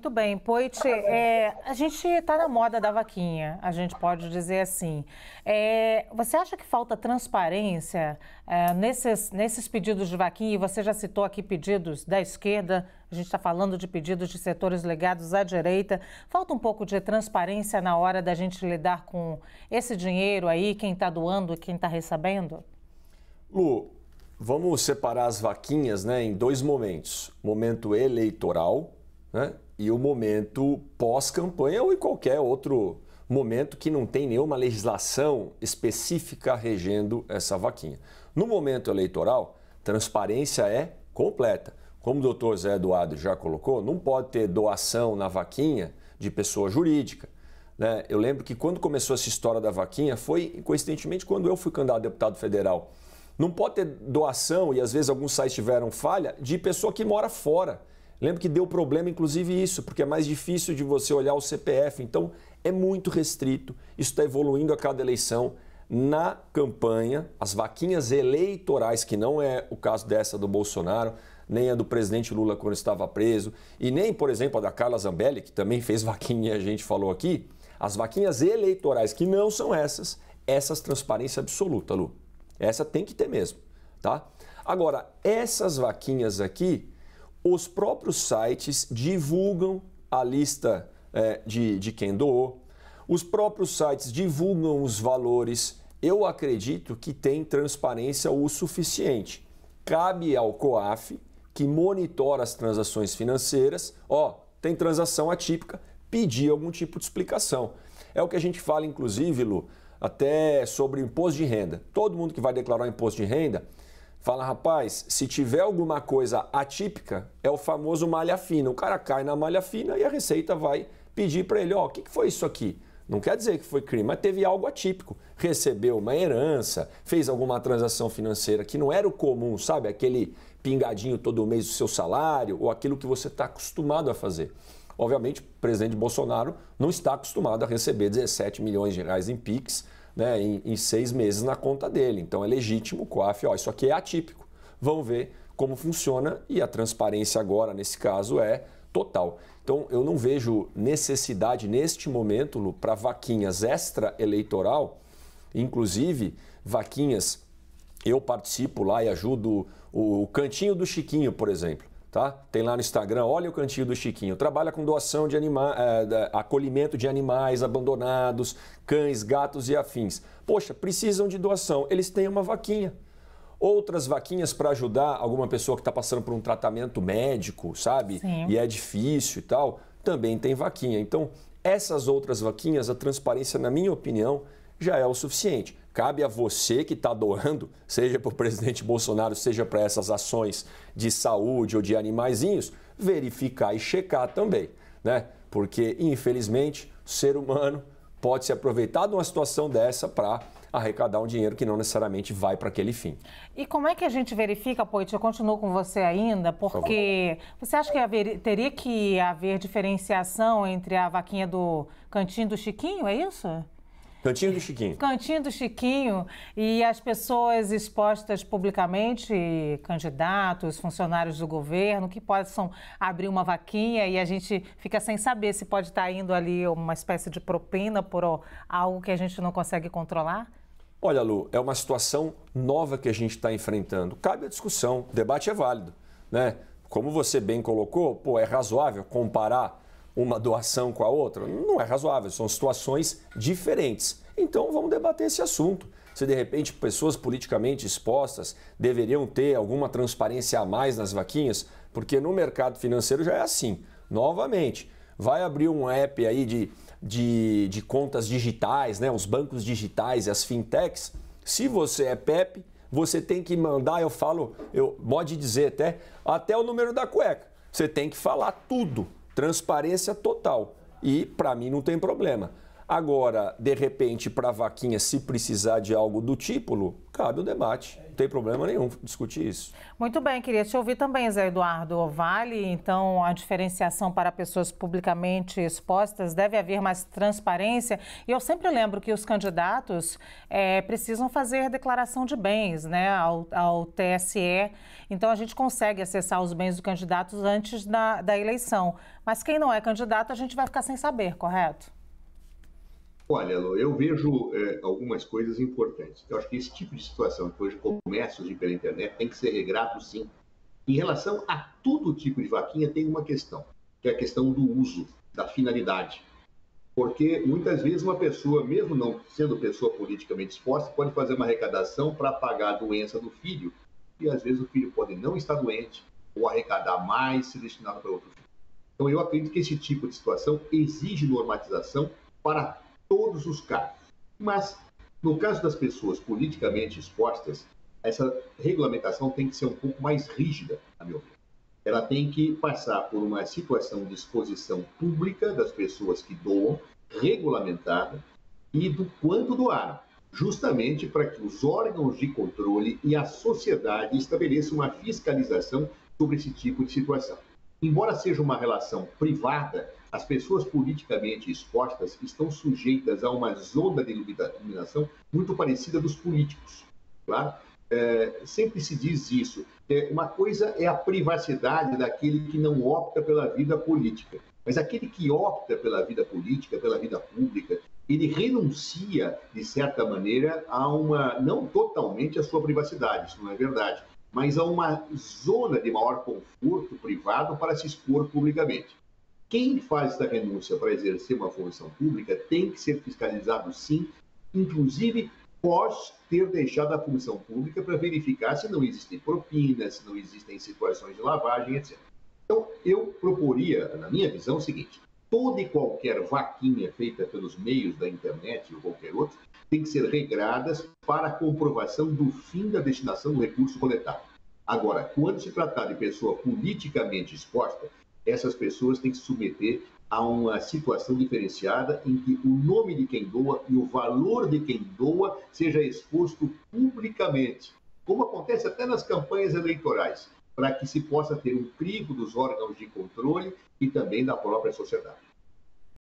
muito bem. Poit, a gente está na moda da vaquinha, a gente pode dizer assim. Você acha que falta transparência nesses pedidos de vaquinha? E você já citou aqui pedidos da esquerda, a gente está falando de pedidos de setores ligados à direita. Falta um pouco de transparência na hora da gente lidar com esse dinheiro aí, quem está doando e quem está recebendo? Lu, vamos separar as vaquinhas, né, em dois momentos. Momento eleitoral, né, e o momento pós-campanha ou em qualquer outro momento que não tem nenhuma legislação específica regendo essa vaquinha. No momento eleitoral, transparência é completa. Como o doutor Zé Eduardo já colocou, não pode ter doação na vaquinha de pessoa jurídica, né? Eu lembro que quando começou essa história da vaquinha foi, coincidentemente, quando eu fui candidato a deputado federal. Não pode ter doação, e às vezes alguns sites tiveram falha, de pessoa que mora fora. Lembro que deu problema, inclusive, isso, porque é mais difícil de você olhar o CPF. Então, é muito restrito. Isso está evoluindo a cada eleição. Na campanha, as vaquinhas eleitorais, que não é o caso dessa do Bolsonaro, nem a do presidente Lula quando estava preso, e nem, por exemplo, a da Carla Zambelli, que também fez vaquinha, a gente falou aqui, as vaquinhas eleitorais, que não são essas transparência absoluta, Lu. Essa tem que ter mesmo, tá? Agora, essas vaquinhas aqui, os próprios sites divulgam a lista de quem doou, os próprios sites divulgam os valores. Eu acredito que tem transparência o suficiente. Cabe ao COAF, que monitora as transações financeiras, tem transação atípica, pedir algum tipo de explicação. É o que a gente fala, inclusive, Lu, até sobre imposto de renda. Todo mundo que vai declarar imposto de renda fala, rapaz, se tiver alguma coisa atípica, é o famoso malha fina. O cara cai na malha fina e a Receita vai pedir para ele, o que foi isso aqui? Não quer dizer que foi crime, mas teve algo atípico. Recebeu uma herança, fez alguma transação financeira que não era o comum, sabe? Aquele pingadinho todo mês do seu salário ou aquilo que você está acostumado a fazer. Obviamente, o presidente Bolsonaro não está acostumado a receber 17 milhões de reais em PIX, né, em 6 meses na conta dele. Então é legítimo o COAF, isso aqui é atípico. Vamos ver como funciona e a transparência agora, nesse caso, é total. Então eu não vejo necessidade neste momento, Lu, para vaquinhas extra-eleitoral, inclusive vaquinhas, eu participo lá e ajudo o Cantinho do Chiquinho, por exemplo. Tá? Tem lá no Instagram, olha o Cantinho do Chiquinho, trabalha com doação de acolhimento de animais abandonados, cães, gatos e afins. Poxa, precisam de doação, eles têm uma vaquinha. Outras vaquinhas para ajudar alguma pessoa que está passando por um tratamento médico, sabe? Sim. E é difícil e tal, também tem vaquinha. Então, essas outras vaquinhas, a transparência, na minha opinião, já é o suficiente. Cabe a você que está doando, seja para o presidente Bolsonaro, seja para essas ações de saúde ou de animaizinhos, verificar e checar também, né? Porque, infelizmente, o ser humano pode se aproveitar de uma situação dessa para arrecadar um dinheiro que não necessariamente vai para aquele fim. E como é que a gente verifica, Poit? Eu continuo com você ainda, porque você acha que teria que haver diferenciação entre a vaquinha do Cantinho do Chiquinho, é isso? Cantinho do Chiquinho. Cantinho do Chiquinho e as pessoas expostas publicamente, candidatos, funcionários do governo, que possam abrir uma vaquinha e a gente fica sem saber se pode estar indo ali uma espécie de propina por algo que a gente não consegue controlar? Olha, Lu, é uma situação nova que a gente está enfrentando. Cabe a discussão, o debate é válido, né? Como você bem colocou, é razoável comparar uma doação com a outra? Não é razoável, são situações diferentes. Então vamos debater esse assunto. Se de repente pessoas politicamente expostas deveriam ter alguma transparência a mais nas vaquinhas, porque no mercado financeiro já é assim. Novamente, vai abrir um app aí de contas digitais, né? Os bancos digitais e as fintechs. Se você é PEP, você tem que mandar, pode dizer até o número da cueca. Você tem que falar tudo. Transparência total. E, para mim, não tem problema. Agora, de repente, para a vaquinha, se precisar de algo do tipo, cabe o debate. Não tem problema nenhum discutir isso. Muito bem, queria te ouvir também, Zé Eduardo. Vale, então, a diferenciação para pessoas publicamente expostas? Deve haver mais transparência? E eu sempre lembro que os candidatos precisam fazer declaração de bens, né, ao TSE. Então, a gente consegue acessar os bens dos candidatos antes da eleição. Mas quem não é candidato, a gente vai ficar sem saber, correto? Olha, Lu, eu vejo algumas coisas importantes. Eu acho que esse tipo de situação, que hoje comércios de pela internet, tem que ser regrado, sim. Em relação a todo tipo de vaquinha, tem uma questão, que é a questão do uso, da finalidade. Porque muitas vezes uma pessoa, mesmo não sendo pessoa politicamente exposta, pode fazer uma arrecadação para pagar a doença do filho, e às vezes o filho pode não estar doente, ou arrecadar mais, se destinado para outro filho. Então eu acredito que esse tipo de situação exige normatização para todos os casos. Mas, no caso das pessoas politicamente expostas, essa regulamentação tem que ser um pouco mais rígida, a meu ver. Ela tem que passar por uma situação de exposição pública das pessoas que doam, regulamentada, e do quanto doaram, justamente para que os órgãos de controle e a sociedade estabeleçam uma fiscalização sobre esse tipo de situação. Embora seja uma relação privada, as pessoas politicamente expostas estão sujeitas a uma zona de iluminação muito parecida dos políticos. Claro? Sempre se diz isso. Uma coisa é a privacidade daquele que não opta pela vida política. Mas aquele que opta pela vida política, pela vida pública, ele renuncia, de certa maneira, não totalmente à sua privacidade, isso não é verdade, mas a uma zona de maior conforto privado para se expor publicamente. Quem faz essa renúncia para exercer uma função pública tem que ser fiscalizado, sim, inclusive pode ter deixado a função pública para verificar se não existem propinas, se não existem situações de lavagem, etc. Então, eu proporia, na minha visão, o seguinte: toda e qualquer vaquinha feita pelos meios da internet ou qualquer outro tem que ser regradas para a comprovação do fim da destinação do recurso coletado. Agora, quando se tratar de pessoa politicamente exposta, essas pessoas têm que se submeter a uma situação diferenciada em que o nome de quem doa e o valor de quem doa seja exposto publicamente, como acontece até nas campanhas eleitorais, para que se possa ter um crivo dos órgãos de controle e também da própria sociedade.